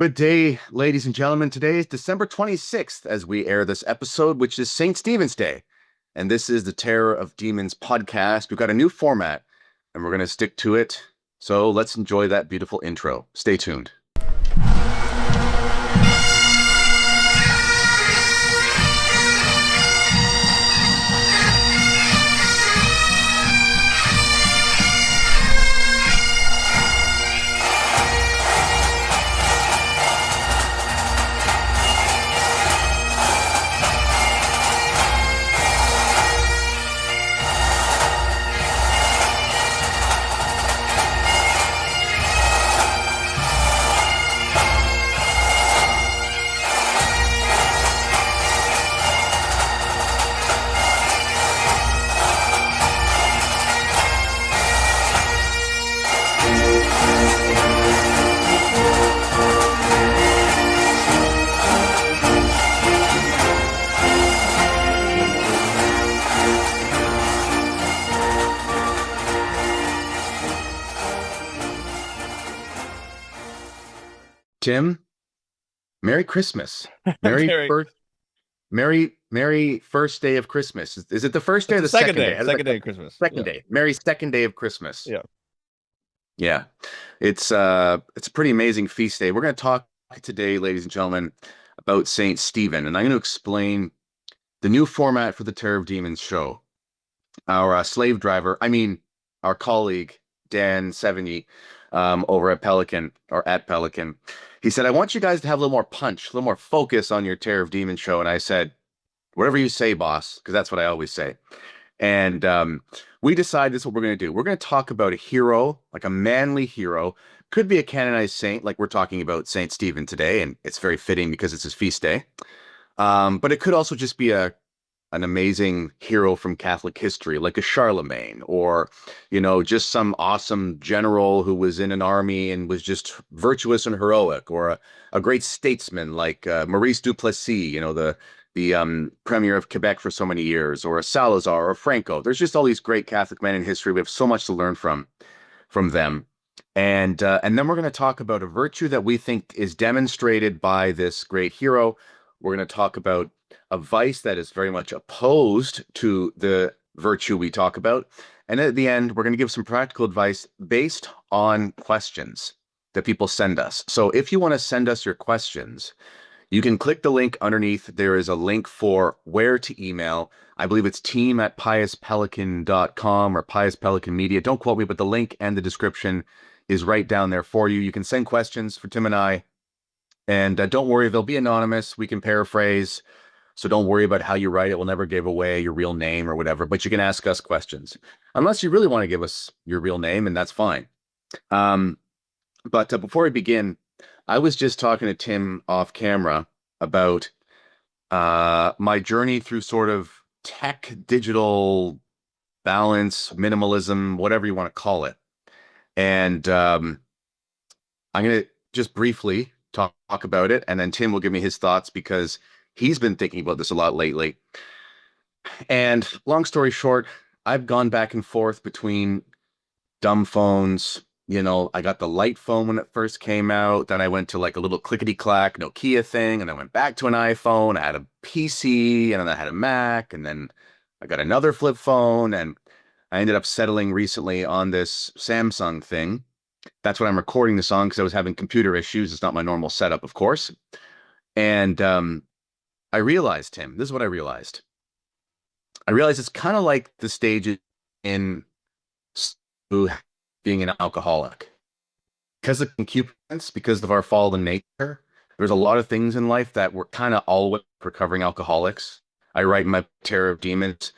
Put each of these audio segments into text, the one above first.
Good day, ladies and gentlemen. Today is December 26th as we air this episode, which is St. Stephen's Day. And this is the Terror of Demons podcast. We've got a new format and we're going to stick to it. So let's enjoy that beautiful intro. Stay tuned. Tim, Merry Christmas. Merry Very. first, Merry first day of Christmas. Is it the first day or It's the the second day. How does Second that day go? of Christmas. Second Yeah. day. Merry second day of Christmas. Yeah. Yeah. It's a pretty amazing feast day. We're going to talk today, ladies and gentlemen, about Saint Stephen, and I'm going to explain the new format for the Terror of Demons show. Our slave driver, our colleague Dan Sevigny, over at Pelican, he said, "I want you guys to have a little more punch, a little more focus on your Terror of Demons show." And I said, "Whatever you say, boss," because that's what I always say. And we decided this is what we're going to do. We're going to talk about a hero, like a manly hero. Could be a canonized saint, like we're talking about Saint Stephen today, and it's very fitting because it's his feast day. But it could also just be an amazing hero from Catholic history, like a Charlemagne, or just some awesome general who was in an army and was just virtuous and heroic, or a great statesman like Maurice Duplessis, the premier of Quebec for so many years, or a Salazar or Franco. There's just all these great Catholic men in history. We have so much to learn from them. And then we're going to talk about a virtue that we think is demonstrated by this great hero. We're going to talk about a vice that is very much opposed to the virtue we talk about. And at the end, we're going to give some practical advice based on questions that people send us. So if you want to send us your questions, you can click the link underneath. There is a link for where to email. I believe it's team@piouspelican.com or Pious Pelican Media. Don't quote me, but the link and the description is right down there for you. You can send questions for Tim and I. And don't worry, they'll be anonymous. We can paraphrase. So don't worry about how you write it. We'll never give away your real name or whatever, but you can ask us questions. Unless you really want to give us your real name, and that's fine. But before we begin, I was just talking to Tim off camera about my journey through sort of tech, digital balance, minimalism, whatever you want to call it. And I'm going to just briefly talk about it, and then Tim will give me his thoughts because he's been thinking about this a lot lately. And long story short, I've gone back and forth between dumb phones. I got the light phone when it first came out. Then I went to like a little clickety-clack Nokia thing, and I went back to an iPhone. I had a PC, and then I had a Mac, and then I got another flip phone, and I ended up settling recently on this Samsung thing. That's what I'm recording this on because I was having computer issues. It's not my normal setup, of course. And I realized, Tim, this is what I realized. I realized it's kind of like the stage in being an alcoholic. Because of concupiscence, because of our fallen nature, there's a lot of things in life that we're kind of always recovering alcoholics. I write in my Terror of Demons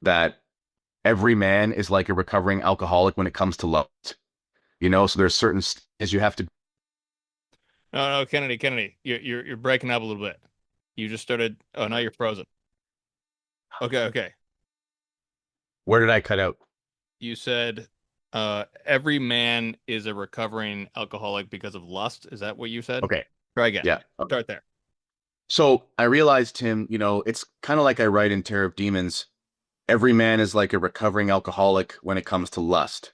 that every man is like a recovering alcoholic when it comes to love. So there's certain stages you have to. No, Kennedy, you're breaking up a little bit. You just started. Oh, now you're frozen. Okay. Where did I cut out? You said every man is a recovering alcoholic because of lust. Is that what you said? Okay. Try again. Yeah. Start there. So I realized, Tim, it's kind of like I write in Terror of Demons. Every man is like a recovering alcoholic when it comes to lust,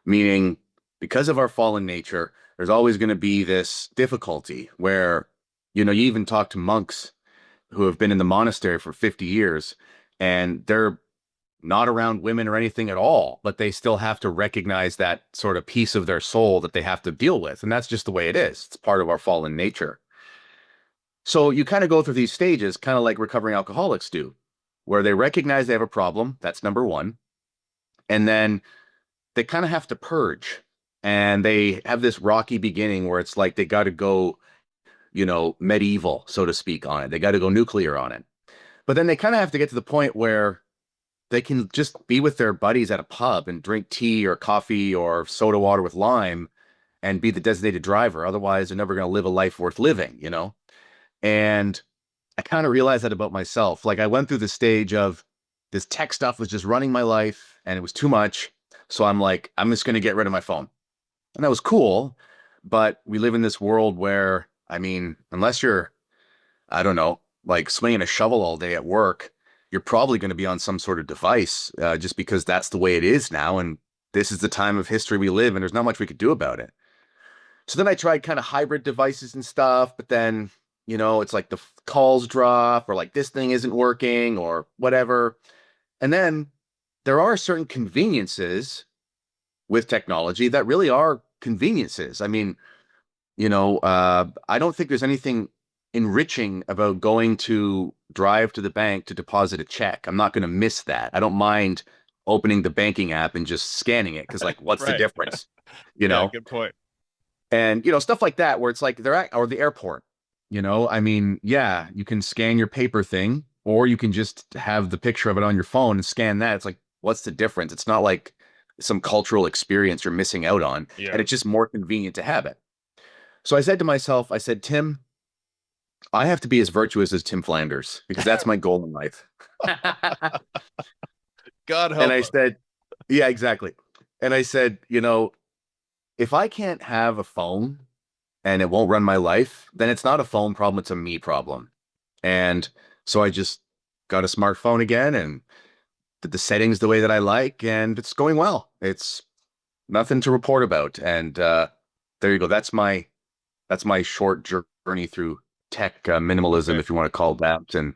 meaning because of our fallen nature, there's always going to be this difficulty where, you even talk to monks who have been in the monastery for 50 years and they're not around women or anything at all, but they still have to recognize that sort of piece of their soul that they have to deal with. And that's just the way it is. It's part of our fallen nature. So you kind of go through these stages, kind of like recovering alcoholics do, where they recognize they have a problem. That's number one. And then they kind of have to purge. And they have this rocky beginning where it's like they got to go, medieval, so to speak, on it. They got to go nuclear on it. But then they kind of have to get to the point where they can just be with their buddies at a pub and drink tea or coffee or soda water with lime and be the designated driver. Otherwise, they're never going to live a life worth living. And I kind of realized that about myself. Like I went through the stage of this tech stuff was just running my life and it was too much. So I'm like, I'm just going to get rid of my phone. And that was cool. But we live in this world where, I mean, unless you're, I don't know, like swinging a shovel all day at work, you're probably going to be on some sort of device just because that's the way it is now. And this is the time of history we live, and there's not much we could do about it. So then I tried kind of hybrid devices and stuff, but then, it's like the calls drop or like this thing isn't working or whatever. And then there are certain conveniences with technology that really are conveniences. I mean, I don't think there's anything enriching about going to drive to the bank to deposit a check. I'm not going to miss that. I don't mind opening the banking app and just scanning it because, like, what's the Right. difference? You Yeah, know, good point. and stuff like that where it's like they're at or the airport. I mean, yeah, you can scan your paper thing, or you can just have the picture of it on your phone and scan that. It's like, what's the difference? It's not like some cultural experience you're missing out on, Yeah. and it's just more convenient to have it. So I said to myself, I said, Tim, I have to be as virtuous as Tim Flanders because that's my goal in life. God And help I us. said, yeah, exactly. And I said, if I can't have a phone and it won't run my life, then it's not a phone problem, it's a me problem. And so I just got a smartphone again and did the settings the way that I like, and it's going well. It's nothing to report about. And there you go. That's my short journey through tech minimalism, Okay. if you want to call it that.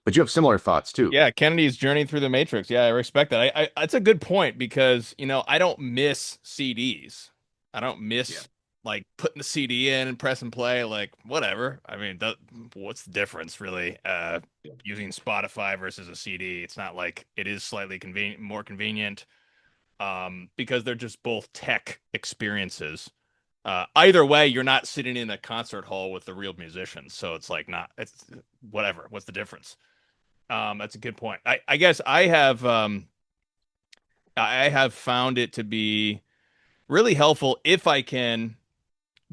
But you have similar thoughts too. Yeah, Kennedy's journey through the Matrix. Yeah, I respect that. That's a good point because, I don't miss CDs. I don't Yeah. miss like putting the CD in and press and play, like whatever. I mean, what's the difference really? Using Spotify versus a CD. It's not like it is slightly convenient, more convenient, because they're just both tech experiences. Either way, you're not sitting in a concert hall with the real musicians, so it's like not, it's whatever. What's the difference? That's a good point. I guess I have found it to be really helpful if I can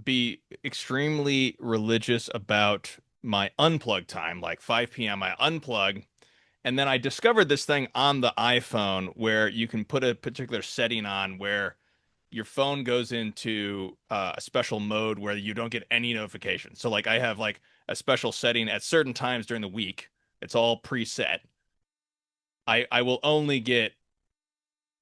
be extremely religious about my unplug time, like 5 p.m. I unplug, and then I discovered this thing on the iPhone where you can put a particular setting on where your phone goes into a special mode where you don't get any notifications. So like I have like a special setting at certain times during the week. It's all preset. I will only get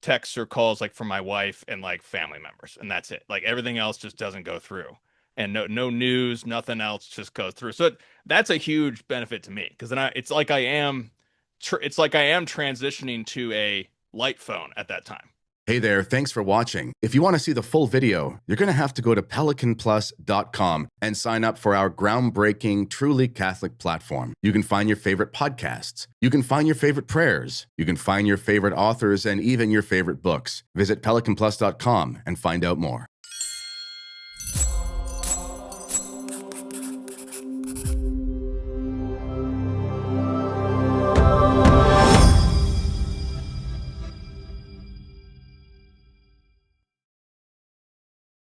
texts or calls like from my wife and like family members, and that's it. Like everything else just doesn't go through, and no news, nothing else just goes through. So that's a huge benefit to me because then it's like it's like I am transitioning to a light phone at that time. Hey there, thanks for watching. If you want to see the full video, you're going to have to go to pelicanplus.com and sign up for our groundbreaking, truly Catholic platform. You can find your favorite podcasts. You can find your favorite prayers. You can find your favorite authors and even your favorite books. Visit pelicanplus.com and find out more.